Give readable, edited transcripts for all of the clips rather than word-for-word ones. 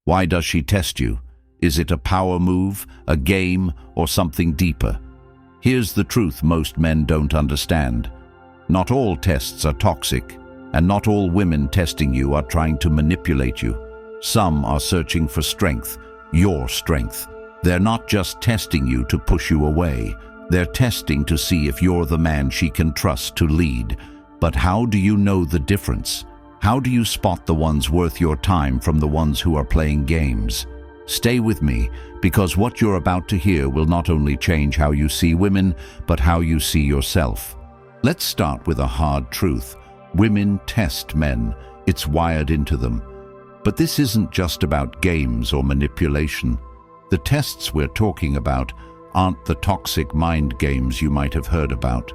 Why does she test you? Is it a power move, a game, or something deeper? Here's the truth most men don't understand. Not all tests are toxic, and not all women testing you are trying to manipulate you. Some are searching for strength, your strength. They're not just testing you to push you away. They're testing to see if you're the man she can trust to lead. But how do you know the difference? How do you spot the ones worth your time from the ones who are playing games? Stay with me, because what you're about to hear will not only change how you see women, but how you see yourself. Let's start with a hard truth. Women test men. It's wired into them. But this isn't just about games or manipulation. The tests we're talking about aren't the toxic mind games you might have heard about.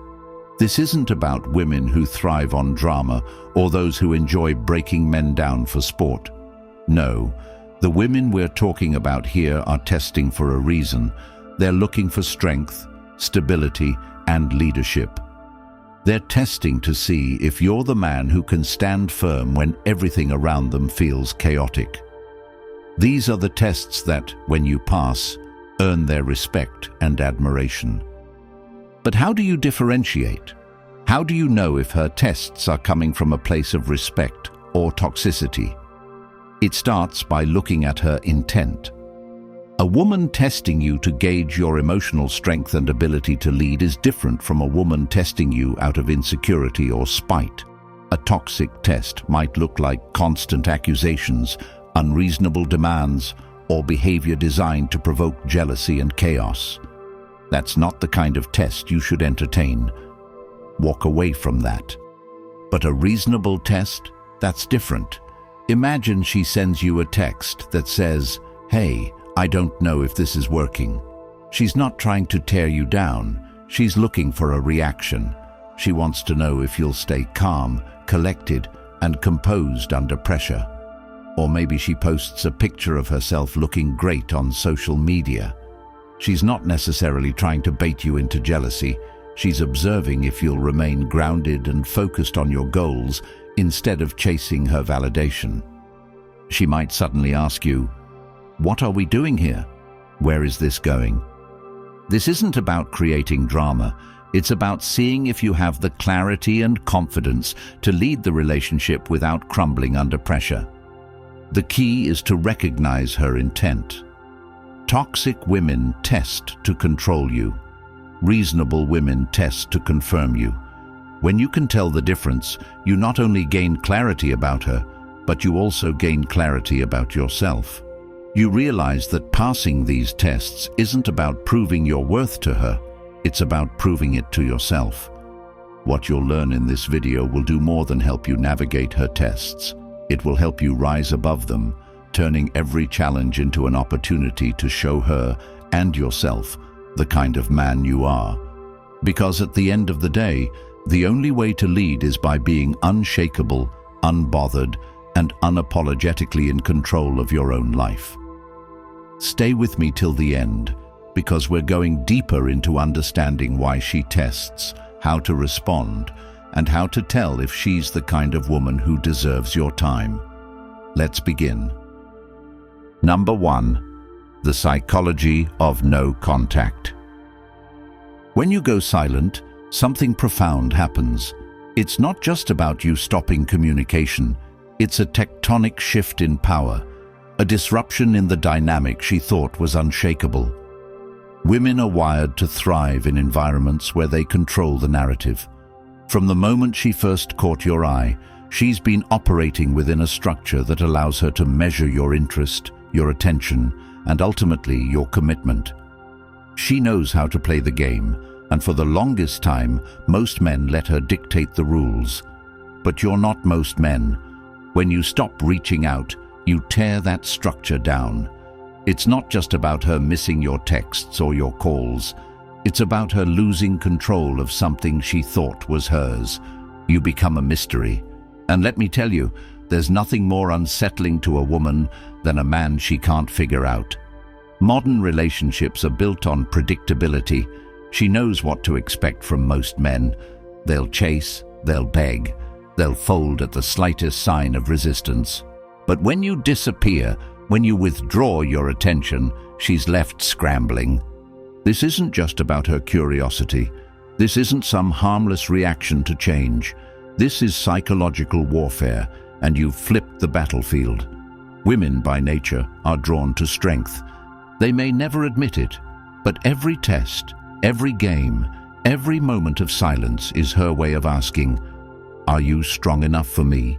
This isn't about women who thrive on drama or those who enjoy breaking men down for sport. No, the women we're talking about here are testing for a reason. They're looking for strength, stability, and leadership. They're testing to see if you're the man who can stand firm when everything around them feels chaotic. These are the tests that, when you pass, earn their respect and admiration. But how do you differentiate? How do you know if her tests are coming from a place of respect or toxicity? It starts by looking at her intent. A woman testing you to gauge your emotional strength and ability to lead is different from a woman testing you out of insecurity or spite. A toxic test might look like constant accusations, unreasonable demands, or behavior designed to provoke jealousy and chaos. That's not the kind of test you should entertain. Walk away from that. But a reasonable test? That's different. Imagine she sends you a text that says, "Hey, I don't know if this is working." She's not trying to tear you down. She's looking for a reaction. She wants to know if you'll stay calm, collected, and composed under pressure. Or maybe she posts a picture of herself looking great on social media. She's not necessarily trying to bait you into jealousy. She's observing if you'll remain grounded and focused on your goals instead of chasing her validation. She might suddenly ask you, "What are we doing here? Where is this going?" This isn't about creating drama. It's about seeing if you have the clarity and confidence to lead the relationship without crumbling under pressure. The key is to recognize her intent. Toxic women test to control you. Reasonable women test to confirm you. When you can tell the difference, you not only gain clarity about her, but you also gain clarity about yourself. You realize that passing these tests isn't about proving your worth to her, it's about proving it to yourself. What you'll learn in this video will do more than help you navigate her tests. It will help you rise above them, turning every challenge into an opportunity to show her and yourself the kind of man you are. Because at the end of the day, the only way to lead is by being unshakable, unbothered, and unapologetically in control of your own life. Stay with me till the end, because we're going deeper into understanding why she tests, how to respond, and how to tell if she's the kind of woman who deserves your time. Let's begin. Number 1. The psychology of no contact. When you go silent, something profound happens. It's not just about you stopping communication. It's a tectonic shift in power, a disruption in the dynamic she thought was unshakable. Women are wired to thrive in environments where they control the narrative. From the moment she first caught your eye, she's been operating within a structure that allows her to measure your interest, your attention, and ultimately your commitment. She knows how to play the game, and for the longest time, most men let her dictate the rules. But you're not most men. When you stop reaching out, you tear that structure down. It's not just about her missing your texts or your calls. It's about her losing control of something she thought was hers. You become a mystery. And let me tell you, there's nothing more unsettling to a woman than a man she can't figure out. Modern relationships are built on predictability. She knows what to expect from most men. They'll chase, they'll beg, they'll fold at the slightest sign of resistance. But when you disappear, When you withdraw your attention, she's left scrambling. This isn't just about her curiosity. This isn't some harmless reaction to change. This is psychological warfare, and you've flipped the battlefield. Women, by nature, are drawn to strength. They may never admit it, but every test, every game, every moment of silence is her way of asking, "Are you strong enough for me?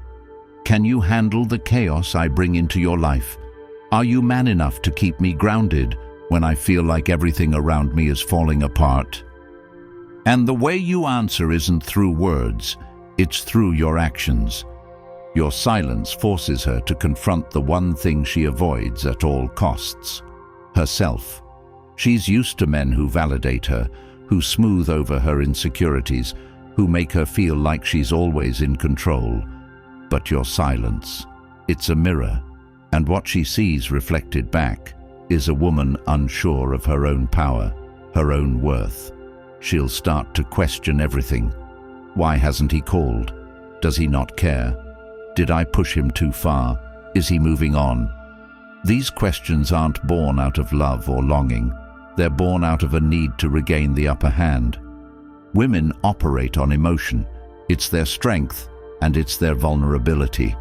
Can you handle the chaos I bring into your life? Are you man enough to keep me grounded when I feel like everything around me is falling apart?" And the way you answer isn't through words, it's through your actions. Your silence forces her to confront the one thing she avoids at all costs: herself. She's used to men who validate her, who smooth over her insecurities, who make her feel like she's always in control. But your silence, it's a mirror, and what she sees reflected back is a woman unsure of her own power, her own worth. She'll start to question everything. Why hasn't he called? Does he not care? Did I push him too far? Is he moving on? These questions aren't born out of love or longing. They're born out of a need to regain the upper hand. Women operate on emotion. It's their strength and it's their vulnerability.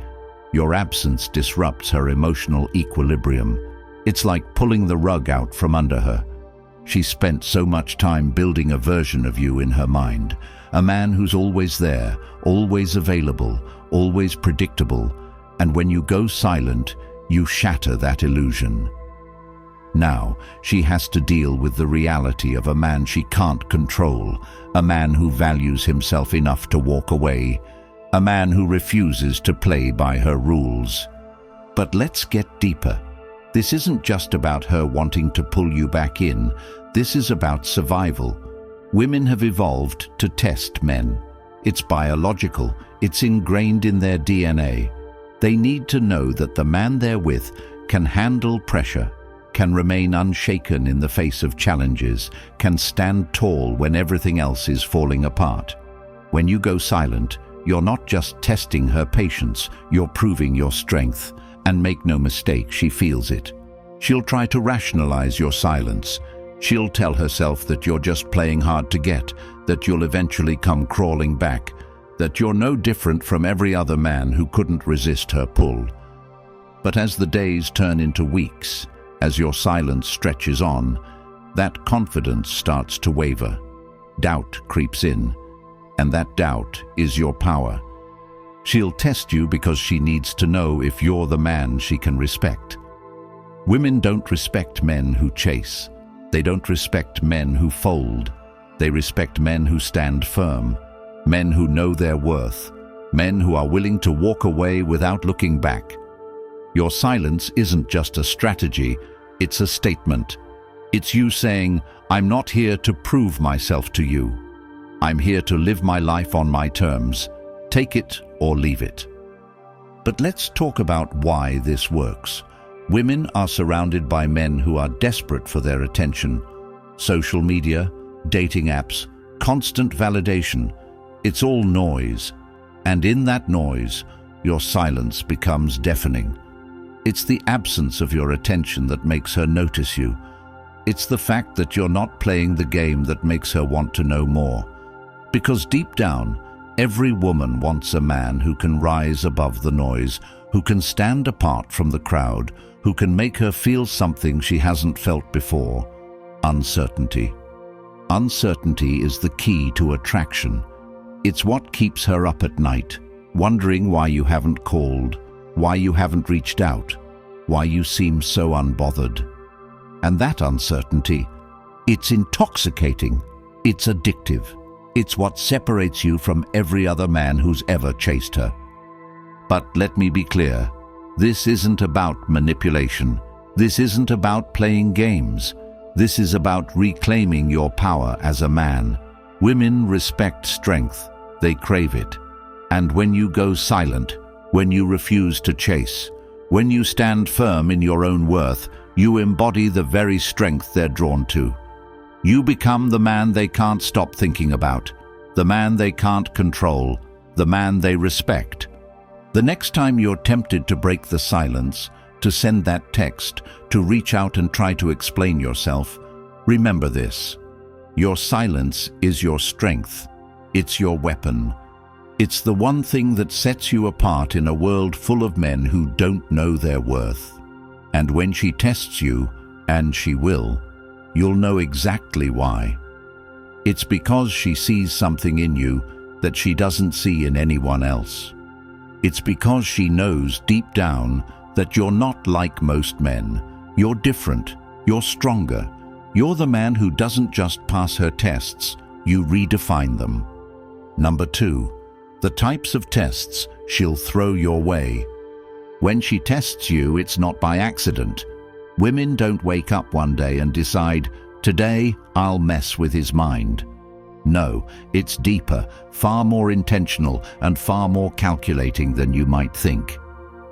Your absence disrupts her emotional equilibrium. It's like pulling the rug out from under her. She spent so much time building a version of you in her mind, a man who's always there, always available, always predictable, and when you go silent, you shatter that illusion. Now, she has to deal with the reality of a man she can't control, a man who values himself enough to walk away, a man who refuses to play by her rules. But let's get deeper. This isn't just about her wanting to pull you back in. This is about survival. Women have evolved to test men. It's biological. It's ingrained in their DNA. They need to know that the man they're with can handle pressure, can remain unshaken in the face of challenges, can stand tall when everything else is falling apart. When you go silent, you're not just testing her patience, you're proving your strength. And make no mistake, she feels it. She'll try to rationalize your silence. She'll tell herself that you're just playing hard to get, that you'll eventually come crawling back, that you're no different from every other man who couldn't resist her pull. But as the days turn into weeks, as your silence stretches on, that confidence starts to waver. Doubt creeps in, and that doubt is your power. She'll test you because she needs to know if you're the man she can respect. Women don't respect men who chase. They don't respect men who fold. They respect men who stand firm, men who know their worth, men who are willing to walk away without looking back. Your silence isn't just a strategy, it's a statement. It's you saying, "I'm not here to prove myself to you. I'm here to live my life on my terms. Take it or leave it." But let's talk about why this works. Women are surrounded by men who are desperate for their attention. Social media, dating apps, constant validation. It's all noise. And in that noise, your silence becomes deafening. It's the absence of your attention that makes her notice you. It's the fact that you're not playing the game that makes her want to know more. Because deep down, every woman wants a man who can rise above the noise, who can stand apart from the crowd, who can make her feel something she hasn't felt before: uncertainty. Uncertainty is the key to attraction. It's what keeps her up at night, wondering why you haven't called, why you haven't reached out, why you seem so unbothered. And that uncertainty, it's intoxicating, it's addictive. It's what separates you from every other man who's ever chased her. But let me be clear, this isn't about manipulation. This isn't about playing games. This is about reclaiming your power as a man. Women respect strength. They crave it. And when you go silent, when you refuse to chase, when you stand firm in your own worth, you embody the very strength they're drawn to. You become the man they can't stop thinking about, the man they can't control, the man they respect. The next time you're tempted to break the silence, to send that text, to reach out and try to explain yourself, remember this. Your silence is your strength. It's your weapon. It's the one thing that sets you apart in a world full of men who don't know their worth. And when she tests you, and she will, you'll know exactly why. It's because she sees something in you that she doesn't see in anyone else. It's because she knows deep down that you're not like most men. You're different. You're stronger. You're the man who doesn't just pass her tests, you redefine them. Number 2, the types of tests she'll throw your way. When she tests you, it's not by accident. Women don't wake up one day and decide, today I'll mess with his mind. No, it's deeper, far more intentional, and far more calculating than you might think.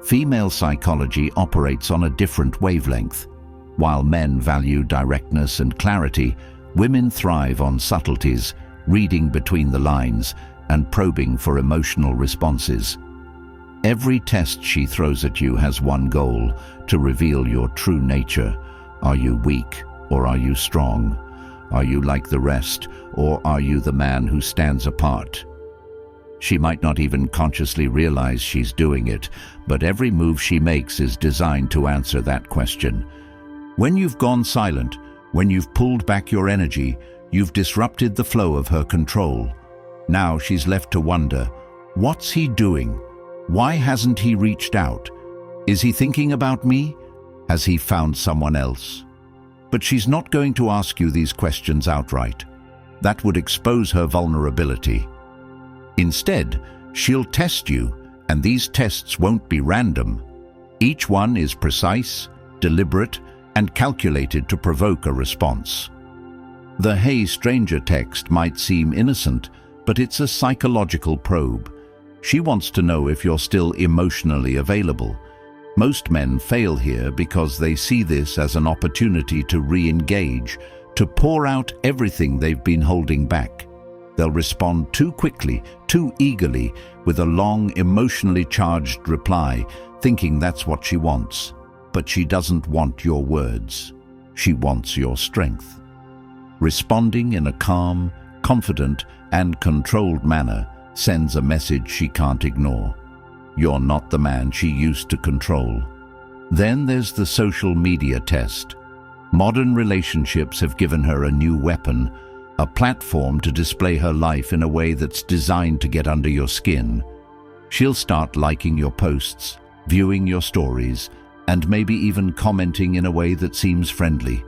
Female psychology operates on a different wavelength. While men value directness and clarity, women thrive on subtleties, reading between the lines, and probing for emotional responses. Every test she throws at you has one goal: to reveal your true nature. Are you weak, or are you strong? Are you like the rest, or are you the man who stands apart? She might not even consciously realize she's doing it, but every move she makes is designed to answer that question. When you've gone silent, when you've pulled back your energy, you've disrupted the flow of her control. Now she's left to wonder, what's he doing? Why hasn't he reached out? Is he thinking about me? Has he found someone else? But she's not going to ask you these questions outright. That would expose her vulnerability. Instead, she'll test you, and these tests won't be random. Each one is precise, deliberate, and calculated to provoke a response. The "Hey stranger" text might seem innocent, but it's a psychological probe. She wants to know if you're still emotionally available. Most men fail here because they see this as an opportunity to re-engage, to pour out everything they've been holding back. They'll respond too quickly, too eagerly, with a long, emotionally charged reply, thinking that's what she wants. But she doesn't want your words. She wants your strength. Responding in a calm, confident, and controlled manner sends a message she can't ignore. You're not the man she used to control. Then there's the social media test. Modern relationships have given her a new weapon, a platform to display her life in a way that's designed to get under your skin. She'll start liking your posts, viewing your stories, and maybe even commenting in a way that seems friendly.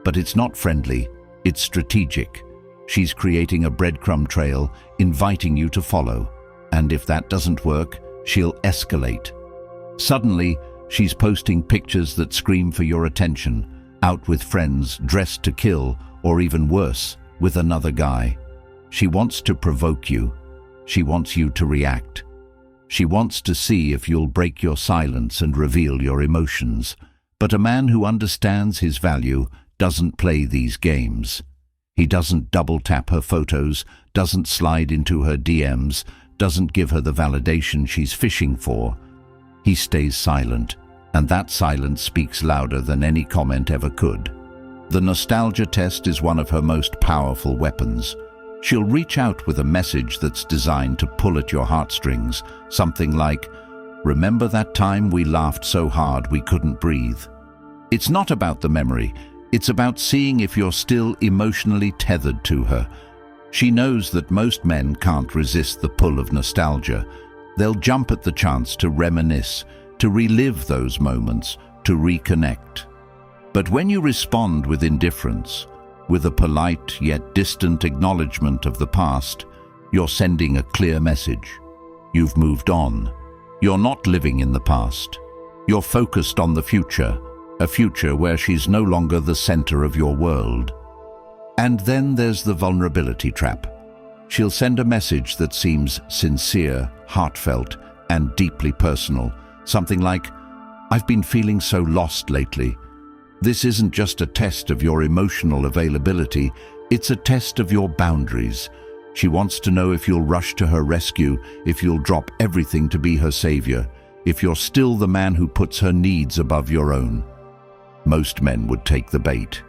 But it's not friendly, it's strategic. She's creating a breadcrumb trail, inviting you to follow. And if that doesn't work, she'll escalate. Suddenly, she's posting pictures that scream for your attention, out with friends, dressed to kill, or even worse, with another guy. She wants to provoke you. She wants you to react. She wants to see if you'll break your silence and reveal your emotions. But a man who understands his value doesn't play these games. He doesn't double-tap her photos, doesn't slide into her DMs, doesn't give her the validation she's fishing for. He stays silent, and that silence speaks louder than any comment ever could. The nostalgia test is one of her most powerful weapons. She'll reach out with a message that's designed to pull at your heartstrings, something like, "Remember that time we laughed so hard we couldn't breathe?" It's not about the memory. It's about seeing if you're still emotionally tethered to her. She knows that most men can't resist the pull of nostalgia. They'll jump at the chance to reminisce, to relive those moments, to reconnect. But when you respond with indifference, with a polite yet distant acknowledgement of the past, you're sending a clear message. You've moved on. You're not living in the past. You're focused on the future, a future where she's no longer the center of your world. And then there's the vulnerability trap. She'll send a message that seems sincere, heartfelt, and deeply personal. Something like, "I've been feeling so lost lately." This isn't just a test of your emotional availability, it's a test of your boundaries. She wants to know if you'll rush to her rescue, if you'll drop everything to be her savior, if you're still the man who puts her needs above your own. Most men would take the bait.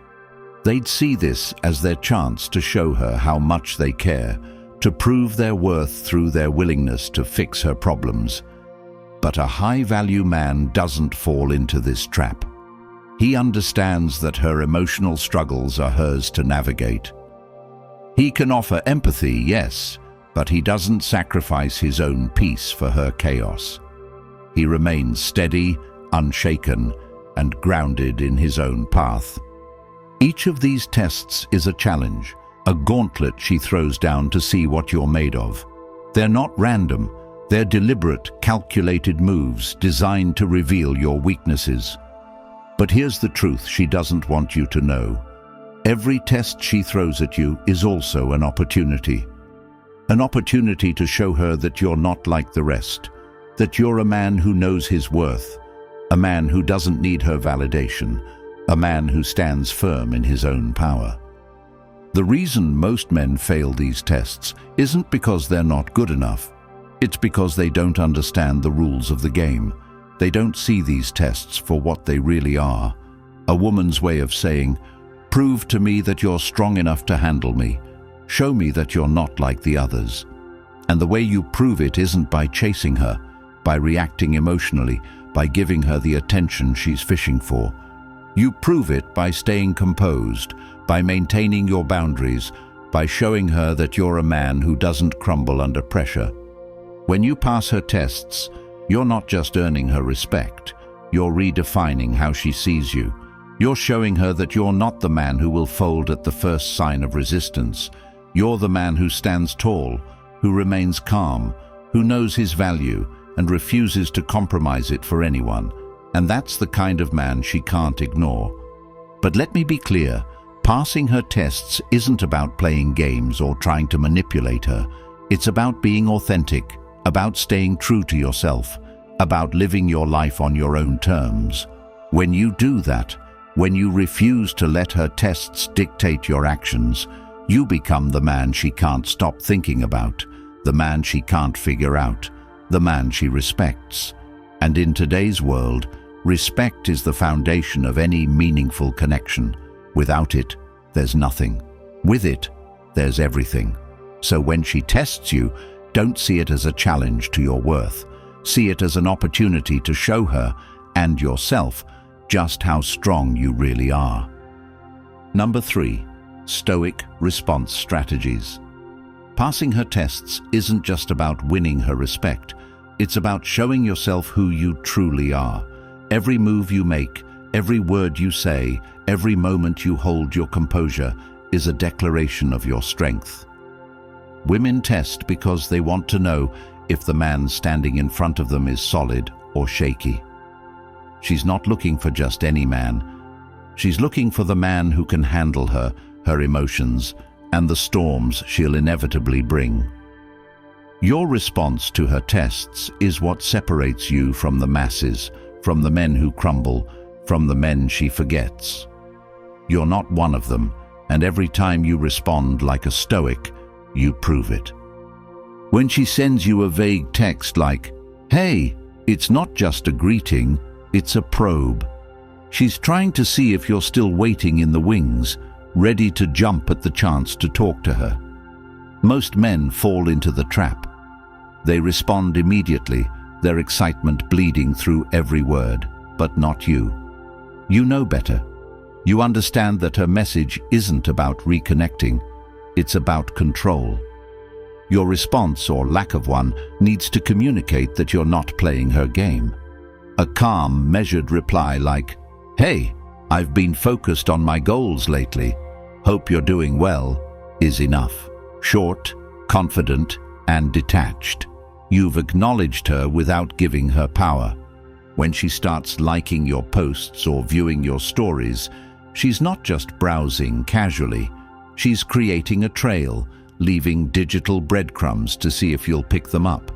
They'd see this as their chance to show her how much they care, to prove their worth through their willingness to fix her problems. But a high-value man doesn't fall into this trap. He understands that her emotional struggles are hers to navigate. He can offer empathy, yes, but he doesn't sacrifice his own peace for her chaos. He remains steady, unshaken, and grounded in his own path. Each of these tests is a challenge, a gauntlet she throws down to see what you're made of. They're not random, they're deliberate, calculated moves designed to reveal your weaknesses. But here's the truth she doesn't want you to know. Every test she throws at you is also an opportunity. An opportunity to show her that you're not like the rest, that you're a man who knows his worth, a man who doesn't need her validation, a man who stands firm in his own power. The reason most men fail these tests isn't because they're not good enough. It's because they don't understand the rules of the game. They don't see these tests for what they really are. A woman's way of saying, "Prove to me that you're strong enough to handle me. Show me that you're not like the others." And the way you prove it isn't by chasing her, by reacting emotionally, by giving her the attention she's fishing for. You prove it by staying composed, by maintaining your boundaries, by showing her that you're a man who doesn't crumble under pressure. When you pass her tests, you're not just earning her respect, you're redefining how she sees you. You're showing her that you're not the man who will fold at the first sign of resistance. You're the man who stands tall, who remains calm, who knows his value and refuses to compromise it for anyone. And that's the kind of man she can't ignore. But let me be clear, passing her tests isn't about playing games or trying to manipulate her. It's about being authentic, about staying true to yourself, about living your life on your own terms. When you do that, when you refuse to let her tests dictate your actions, you become the man she can't stop thinking about, the man she can't figure out, the man she respects. And in today's world, respect is the foundation of any meaningful connection. Without it, there's nothing. With it, there's everything. So when she tests you, don't see it as a challenge to your worth. See it as an opportunity to show her and yourself just how strong you really are. Number 3, Stoic response strategies. Passing her tests isn't just about winning her respect. It's about showing yourself who you truly are. Every move you make, every word you say, every moment you hold your composure is a declaration of your strength. Women test because they want to know if the man standing in front of them is solid or shaky. She's not looking for just any man. She's looking for the man who can handle her, her emotions, and the storms she'll inevitably bring. Your response to her tests is what separates you from the masses, from the men who crumble, from the men she forgets. You're not one of them, and every time you respond like a Stoic, you prove it. When she sends you a vague text like, "Hey," it's not just a greeting, it's a probe. She's trying to see if you're still waiting in the wings, ready to jump at the chance to talk to her. Most men fall into the trap. They respond immediately, their excitement bleeding through every word, but not you. You know better. You understand that her message isn't about reconnecting, it's about control. Your response, or lack of one, needs to communicate that you're not playing her game. A calm, measured reply like, "Hey, I've been focused on my goals lately. Hope you're doing well," is enough. Short, confident, and detached. You've acknowledged her without giving her power. When she starts liking your posts or viewing your stories, she's not just browsing casually. She's creating a trail, leaving digital breadcrumbs to see if you'll pick them up.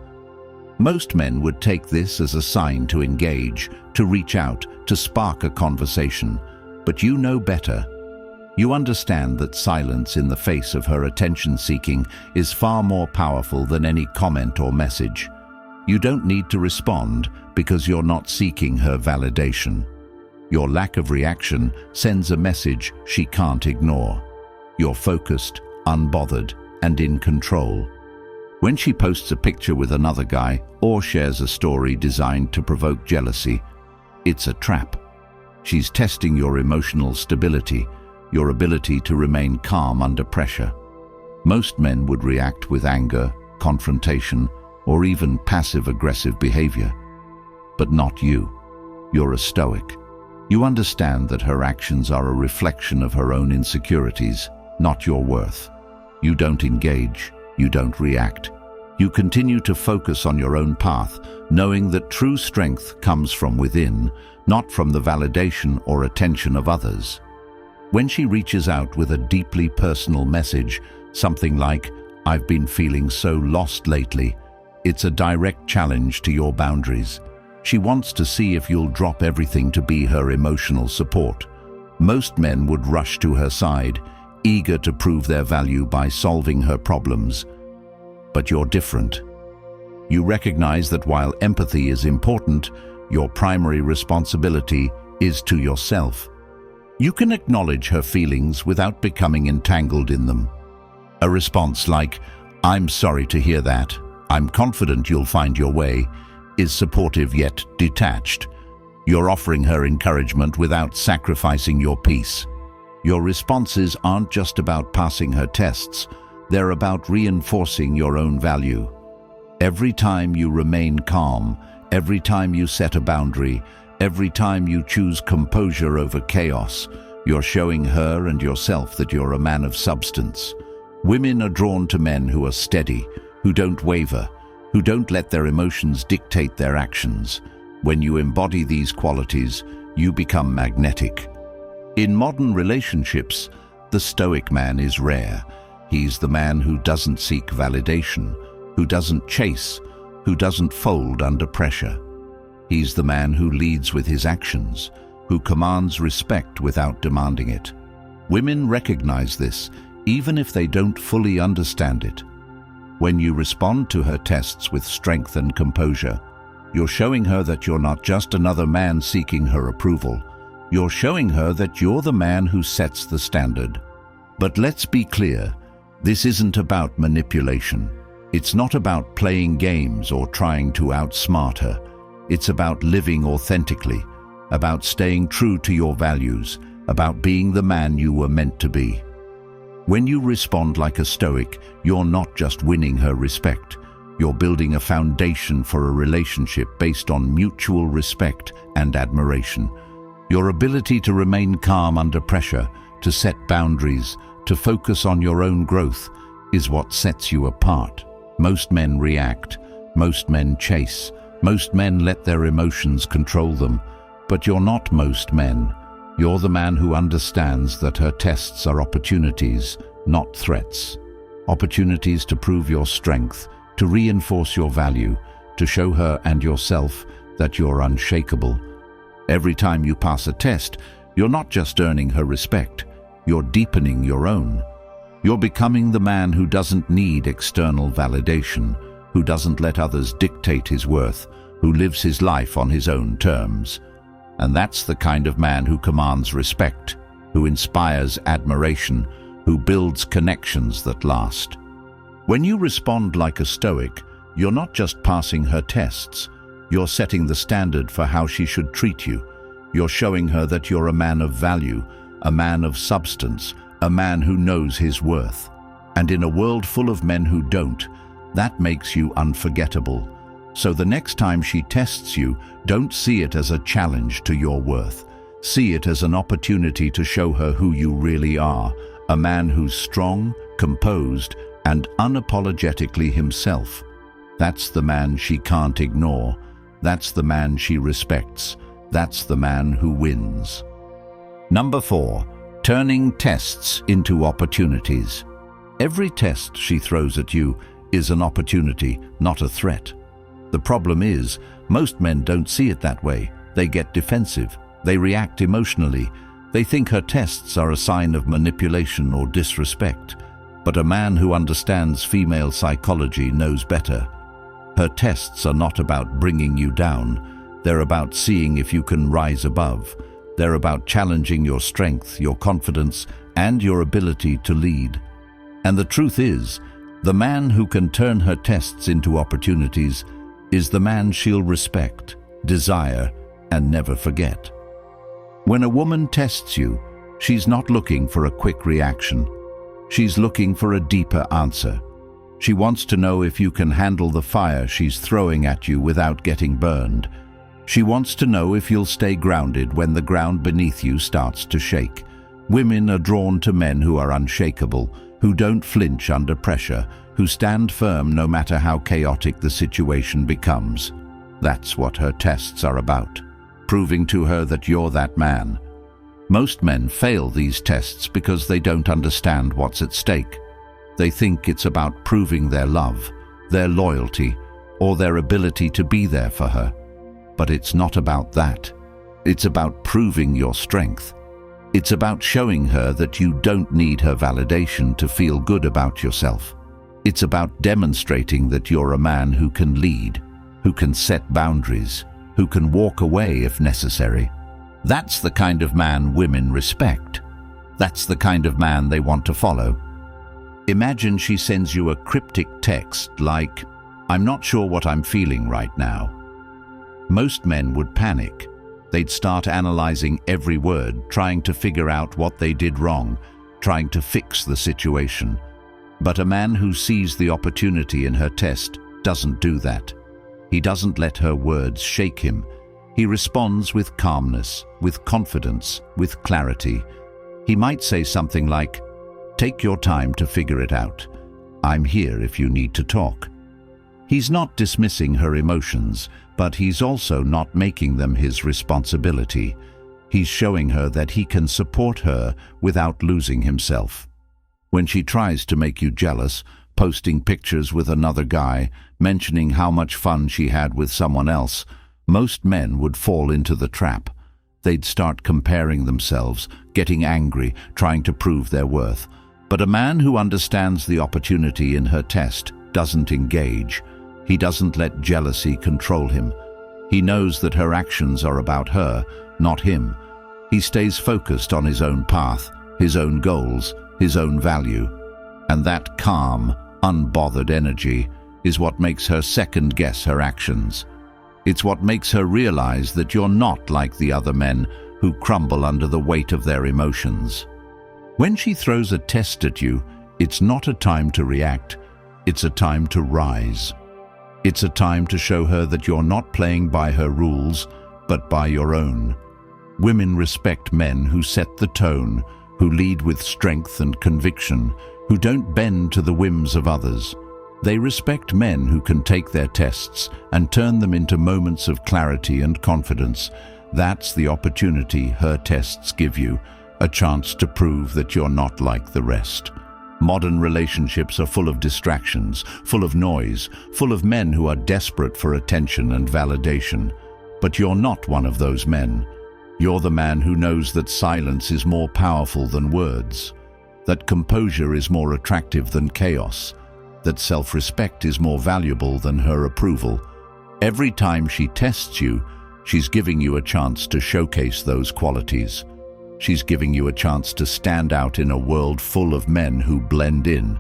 Most men would take this as a sign to engage, to reach out, to spark a conversation. But you know better. You understand that silence in the face of her attention-seeking is far more powerful than any comment or message. You don't need to respond because you're not seeking her validation. Your lack of reaction sends a message she can't ignore. You're focused, unbothered, and in control. When she posts a picture with another guy or shares a story designed to provoke jealousy, it's a trap. She's testing your emotional stability, your ability to remain calm under pressure. Most men would react with anger, confrontation, or even passive-aggressive behavior. But not you. You're a Stoic. You understand that her actions are a reflection of her own insecurities, not your worth. You don't engage. You don't react. You continue to focus on your own path, knowing that true strength comes from within, not from the validation or attention of others. When she reaches out with a deeply personal message, something like, "I've been feeling so lost lately," it's a direct challenge to your boundaries. She wants to see if you'll drop everything to be her emotional support. Most men would rush to her side, eager to prove their value by solving her problems. But you're different. You recognize that while empathy is important, your primary responsibility is to yourself. You can acknowledge her feelings without becoming entangled in them. A response like, "I'm sorry to hear that. I'm confident you'll find your way," is supportive yet detached. You're offering her encouragement without sacrificing your peace. Your responses aren't just about passing her tests, they're about reinforcing your own value. Every time you remain calm, every time you set a boundary, every time you choose composure over chaos, you're showing her and yourself that you're a man of substance. Women are drawn to men who are steady, who don't waver, who don't let their emotions dictate their actions. When you embody these qualities, you become magnetic. In modern relationships, the Stoic man is rare. He's the man who doesn't seek validation, who doesn't chase, who doesn't fold under pressure. He's the man who leads with his actions, who commands respect without demanding it. Women recognize this, even if they don't fully understand it. When you respond to her tests with strength and composure, you're showing her that you're not just another man seeking her approval. You're showing her that you're the man who sets the standard. But let's be clear, this isn't about manipulation. It's not about playing games or trying to outsmart her. It's about living authentically, about staying true to your values, about being the man you were meant to be. When you respond like a Stoic, you're not just winning her respect. You're building a foundation for a relationship based on mutual respect and admiration. Your ability to remain calm under pressure, to set boundaries, to focus on your own growth, is what sets you apart. Most men react, most men chase, most men let their emotions control them. But you're not most men. You're the man who understands that her tests are opportunities, not threats. Opportunities to prove your strength, to reinforce your value, to show her and yourself that you're unshakable. Every time you pass a test, you're not just earning her respect, you're deepening your own. You're becoming the man who doesn't need external validation, who doesn't let others dictate his worth, who lives his life on his own terms. And that's the kind of man who commands respect, who inspires admiration, who builds connections that last. When you respond like a Stoic, you're not just passing her tests, you're setting the standard for how she should treat you. You're showing her that you're a man of value, a man of substance, a man who knows his worth. And in a world full of men who don't, that makes you unforgettable. So the next time she tests you, don't see it as a challenge to your worth. See it as an opportunity to show her who you really are, a man who's strong, composed, and unapologetically himself. That's the man she can't ignore. That's the man she respects. That's the man who wins. Number 4, turning tests into opportunities. Every test she throws at you is an opportunity, not a threat. The problem is, most men don't see it that way. They get defensive. They react emotionally. They think her tests are a sign of manipulation or disrespect. But a man who understands female psychology knows better. Her tests are not about bringing you down. They're about seeing if you can rise above. They're about challenging your strength, your confidence, and your ability to lead. And the truth is, the man who can turn her tests into opportunities is the man she'll respect, desire, and never forget. When a woman tests you, she's not looking for a quick reaction. She's looking for a deeper answer. She wants to know if you can handle the fire she's throwing at you without getting burned. She wants to know if you'll stay grounded when the ground beneath you starts to shake. Women are drawn to men who are unshakable, who don't flinch under pressure, who stand firm no matter how chaotic the situation becomes. That's what her tests are about, proving to her that you're that man. Most men fail these tests because they don't understand what's at stake. They think it's about proving their love, their loyalty, or their ability to be there for her. But it's not about that. It's about proving your strength. It's about showing her that you don't need her validation to feel good about yourself. It's about demonstrating that you're a man who can lead, who can set boundaries, who can walk away if necessary. That's the kind of man women respect. That's the kind of man they want to follow. Imagine she sends you a cryptic text like, "I'm not sure what I'm feeling right now." Most men would panic. They'd start analyzing every word, trying to figure out what they did wrong, trying to fix the situation. But a man who sees the opportunity in her test doesn't do that. He doesn't let her words shake him. He responds with calmness, with confidence, with clarity. He might say something like, "Take your time to figure it out. I'm here if you need to talk." He's not dismissing her emotions, but he's also not making them his responsibility. He's showing her that he can support her without losing himself. When she tries to make you jealous, posting pictures with another guy, mentioning how much fun she had with someone else, most men would fall into the trap. They'd start comparing themselves, getting angry, trying to prove their worth. But a man who understands the opportunity in her test doesn't engage. He doesn't let jealousy control him. He knows that her actions are about her, not him. He stays focused on his own path, his own goals, his own value. And that calm, unbothered energy is what makes her second-guess her actions. It's what makes her realize that you're not like the other men who crumble under the weight of their emotions. When she throws a test at you, it's not a time to react, it's a time to rise. It's a time to show her that you're not playing by her rules, but by your own. Women respect men who set the tone, who lead with strength and conviction, who don't bend to the whims of others. They respect men who can take their tests and turn them into moments of clarity and confidence. That's the opportunity her tests give you, a chance to prove that you're not like the rest. Modern relationships are full of distractions, full of noise, full of men who are desperate for attention and validation. But you're not one of those men. You're the man who knows that silence is more powerful than words, that composure is more attractive than chaos, that self-respect is more valuable than her approval. Every time she tests you, she's giving you a chance to showcase those qualities. She's giving you a chance to stand out in a world full of men who blend in.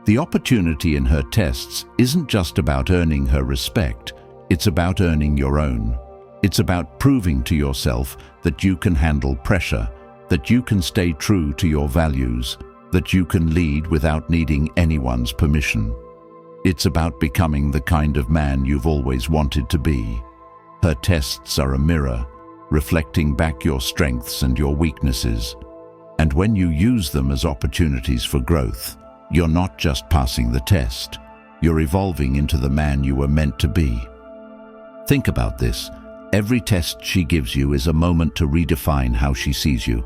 The opportunity in her tests isn't just about earning her respect, it's about earning your own. It's about proving to yourself that you can handle pressure, that you can stay true to your values, that you can lead without needing anyone's permission. It's about becoming the kind of man you've always wanted to be. Her tests are a mirror, reflecting back your strengths and your weaknesses. And when you use them as opportunities for growth, you're not just passing the test, you're evolving into the man you were meant to be. Think about this. Every test she gives you is a moment to redefine how she sees you.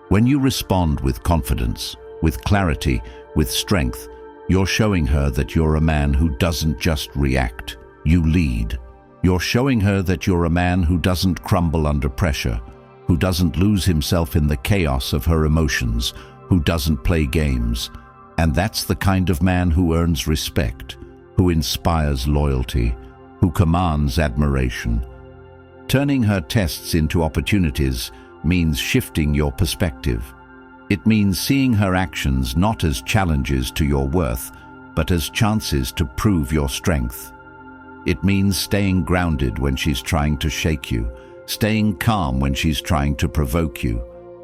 When you respond with confidence, with clarity, with strength, you're showing her that you're a man who doesn't just react, you lead. You're showing her that you're a man who doesn't crumble under pressure, who doesn't lose himself in the chaos of her emotions, who doesn't play games. And that's the kind of man who earns respect, who inspires loyalty, who commands admiration. Turning her tests into opportunities means shifting your perspective. It means seeing her actions not as challenges to your worth, but as chances to prove your strength. It means staying grounded when she's trying to shake you, staying calm when she's trying to provoke you,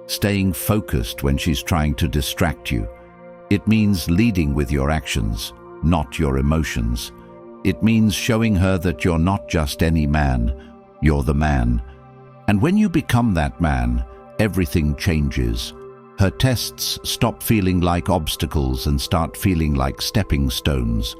staying focused when she's trying to distract you. It means leading with your actions, not your emotions. It means showing her that you're not just any man, you're the man. And when you become that man, everything changes. Her tests stop feeling like obstacles and start feeling like stepping stones.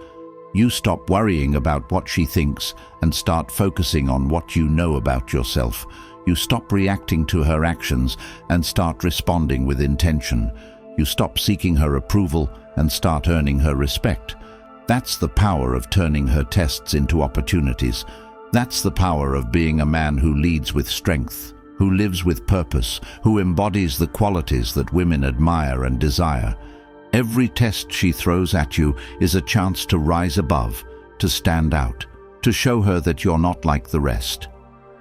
You stop worrying about what she thinks and start focusing on what you know about yourself. You stop reacting to her actions and start responding with intention. You stop seeking her approval and start earning her respect. That's the power of turning her tests into opportunities. That's the power of being a man who leads with strength, who lives with purpose, who embodies the qualities that women admire and desire. Every test she throws at you is a chance to rise above, to stand out, to show her that you're not like the rest.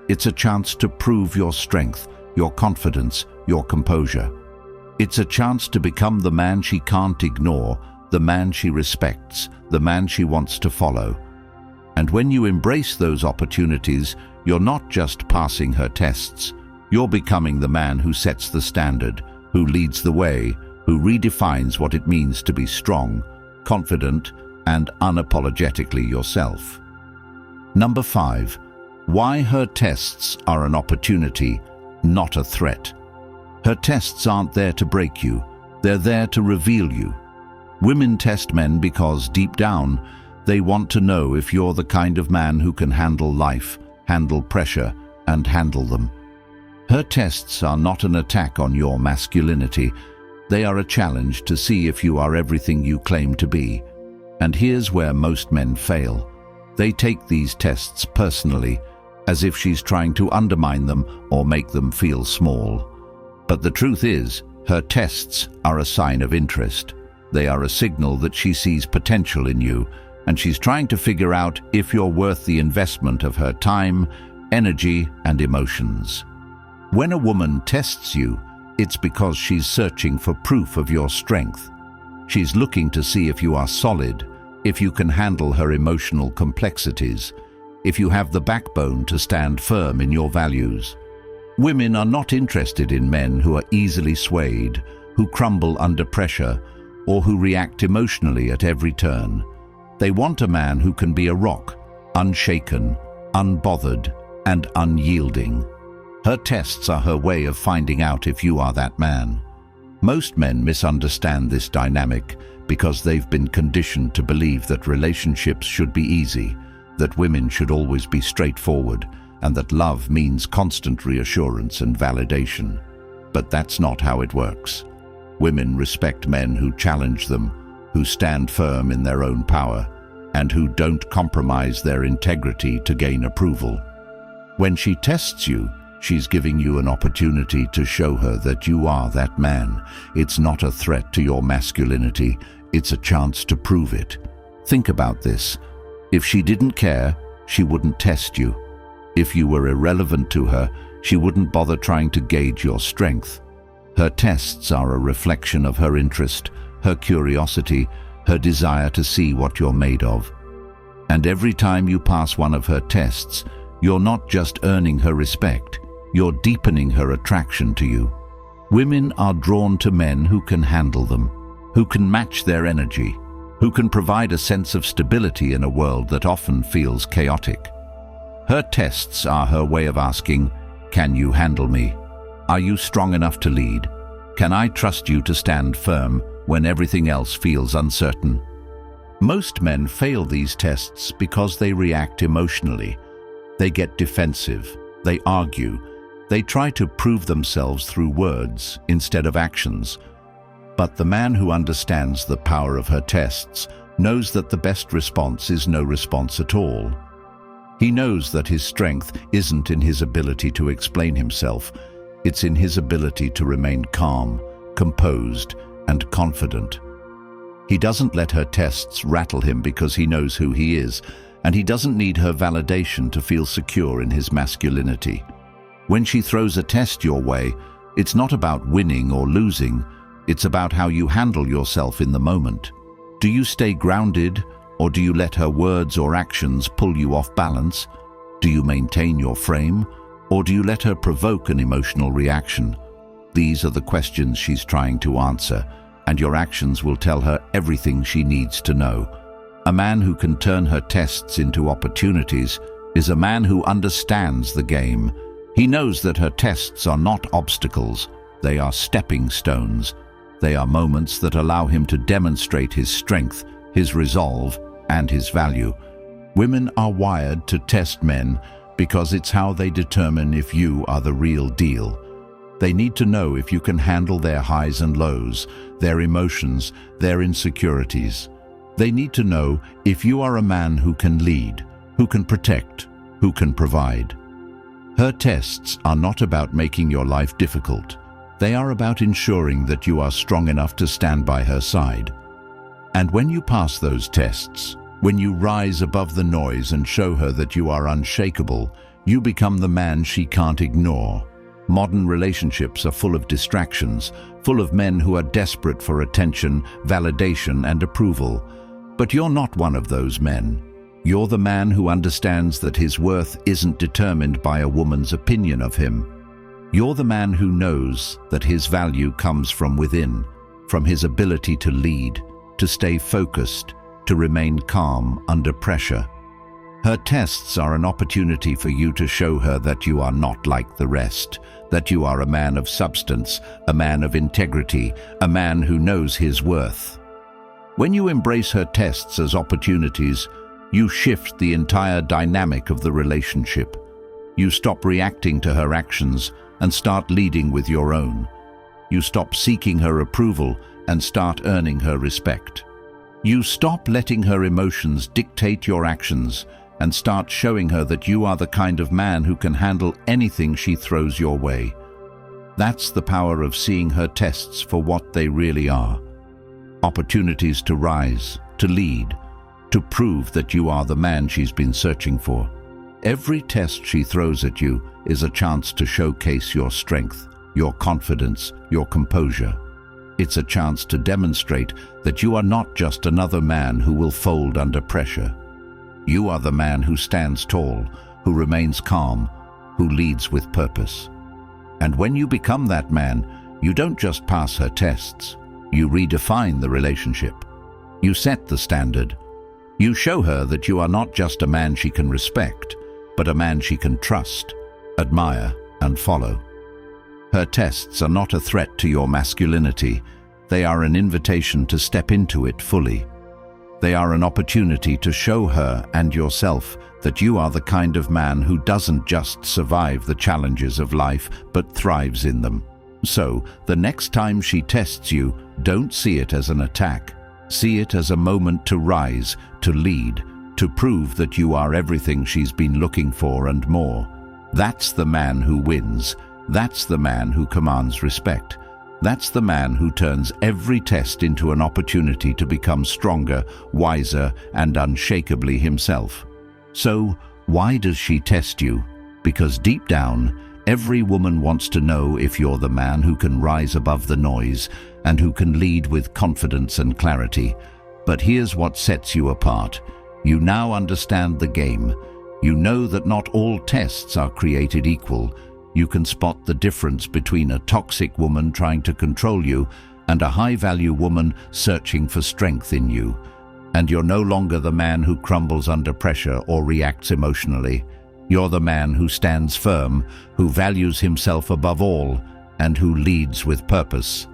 It's a chance to prove your strength, your confidence, your composure. It's a chance to become the man she can't ignore, the man she respects, the man she wants to follow. And when you embrace those opportunities, you're not just passing her tests. You're becoming the man who sets the standard, who leads the way, who redefines what it means to be strong, confident, and unapologetically yourself. Number 5. Why her tests are an opportunity, not a threat. Her tests aren't there to break you, they're there to reveal you. Women test men because, deep down, they want to know if you're the kind of man who can handle life, handle pressure, and handle them. Her tests are not an attack on your masculinity. They are a challenge to see if you are everything you claim to be. And here's where most men fail. They take these tests personally, as if she's trying to undermine them or make them feel small. But the truth is, her tests are a sign of interest. They are a signal that she sees potential in you, and she's trying to figure out if you're worth the investment of her time, energy, and emotions. When a woman tests you, it's because she's searching for proof of your strength. She's looking to see if you are solid, if you can handle her emotional complexities, if you have the backbone to stand firm in your values. Women are not interested in men who are easily swayed, who crumble under pressure, or who react emotionally at every turn. They want a man who can be a rock, unshaken, unbothered, and unyielding. Her tests are her way of finding out if you are that man. Most men misunderstand this dynamic because they've been conditioned to believe that relationships should be easy, that women should always be straightforward, and that love means constant reassurance and validation. But that's not how it works. Women respect men who challenge them, who stand firm in their own power, and who don't compromise their integrity to gain approval. When she tests you, she's giving you an opportunity to show her that you are that man. It's not a threat to your masculinity, it's a chance to prove it. Think about this. If she didn't care, she wouldn't test you. If you were irrelevant to her, she wouldn't bother trying to gauge your strength. Her tests are a reflection of her interest, her curiosity, her desire to see what you're made of. And every time you pass one of her tests, you're not just earning her respect, you're deepening her attraction to you. Women are drawn to men who can handle them, who can match their energy, who can provide a sense of stability in a world that often feels chaotic. Her tests are her way of asking, can you handle me? Are you strong enough to lead? Can I trust you to stand firm when everything else feels uncertain? Most men fail these tests because they react emotionally. They get defensive, they argue, they try to prove themselves through words instead of actions. But the man who understands the power of her tests knows that the best response is no response at all. He knows that his strength isn't in his ability to explain himself, it's in his ability to remain calm, composed, and confident. He doesn't let her tests rattle him because he knows who he is, and he doesn't need her validation to feel secure in his masculinity. When she throws a test your way, it's not about winning or losing, it's about how you handle yourself in the moment. Do you stay grounded, or do you let her words or actions pull you off balance? Do you maintain your frame, or do you let her provoke an emotional reaction? These are the questions she's trying to answer, and your actions will tell her everything she needs to know. A man who can turn her tests into opportunities is a man who understands the game. He knows that her tests are not obstacles, they are stepping stones. They are moments that allow him to demonstrate his strength, his resolve, and his value. Women are wired to test men because it's how they determine if you are the real deal. They need to know if you can handle their highs and lows, their emotions, their insecurities. They need to know if you are a man who can lead, who can protect, who can provide. Her tests are not about making your life difficult. They are about ensuring that you are strong enough to stand by her side. And when you pass those tests, when you rise above the noise and show her that you are unshakable, you become the man she can't ignore. Modern relationships are full of distractions, full of men who are desperate for attention, validation, and approval. But you're not one of those men. You're the man who understands that his worth isn't determined by a woman's opinion of him. You're the man who knows that his value comes from within, from his ability to lead, to stay focused, to remain calm under pressure. Her tests are an opportunity for you to show her that you are not like the rest, that you are a man of substance, a man of integrity, a man who knows his worth. When you embrace her tests as opportunities, you shift the entire dynamic of the relationship. You stop reacting to her actions and start leading with your own. You stop seeking her approval and start earning her respect. You stop letting her emotions dictate your actions and start showing her that you are the kind of man who can handle anything she throws your way. That's the power of seeing her tests for what they really are. Opportunities to rise, to lead, to prove that you are the man she's been searching for. Every test she throws at you is a chance to showcase your strength, your confidence, your composure. It's a chance to demonstrate that you are not just another man who will fold under pressure. You are the man who stands tall, who remains calm, who leads with purpose. And when you become that man, you don't just pass her tests. You redefine the relationship. You set the standard. You show her that you are not just a man she can respect, but a man she can trust, admire, and follow. Her tests are not a threat to your masculinity. They are an invitation to step into it fully. They are an opportunity to show her and yourself that you are the kind of man who doesn't just survive the challenges of life, but thrives in them. So, the next time she tests you, don't see it as an attack. See it as a moment to rise, to lead, to prove that you are everything she's been looking for and more. That's the man who wins. That's the man who commands respect. That's the man who turns every test into an opportunity to become stronger, wiser, and unshakably himself. So, why does she test you? Because deep down, every woman wants to know if you're the man who can rise above the noise and who can lead with confidence and clarity. But here's what sets you apart. You now understand the game. You know that not all tests are created equal. You can spot the difference between a toxic woman trying to control you and a high-value woman searching for strength in you. And you're no longer the man who crumbles under pressure or reacts emotionally. You're the man who stands firm, who values himself above all, and who leads with purpose.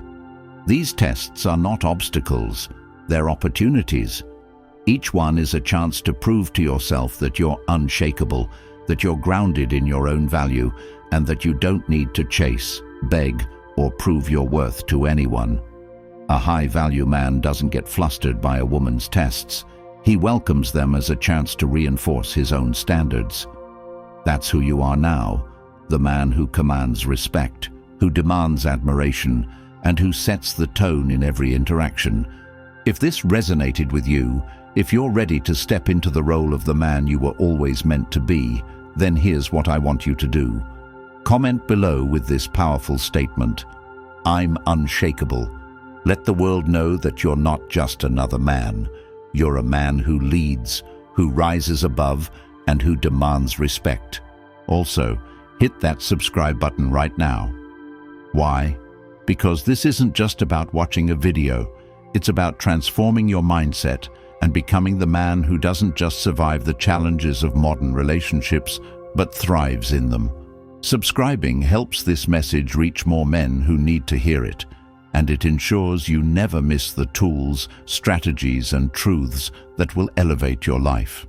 These tests are not obstacles, they're opportunities. Each one is a chance to prove to yourself that you're unshakable, that you're grounded in your own value, and that you don't need to chase, beg, or prove your worth to anyone. A high-value man doesn't get flustered by a woman's tests. He welcomes them as a chance to reinforce his own standards. That's who you are now, the man who commands respect, who demands admiration, and who sets the tone in every interaction. If this resonated with you, if you're ready to step into the role of the man you were always meant to be, then here's what I want you to do. Comment below with this powerful statement: I'm unshakable. Let the world know that you're not just another man. You're a man who leads, who rises above, and who demands respect. Also, hit that subscribe button right now. Why? Because this isn't just about watching a video. It's about transforming your mindset and becoming the man who doesn't just survive the challenges of modern relationships, but thrives in them. Subscribing helps this message reach more men who need to hear it, and it ensures you never miss the tools, strategies, and truths that will elevate your life.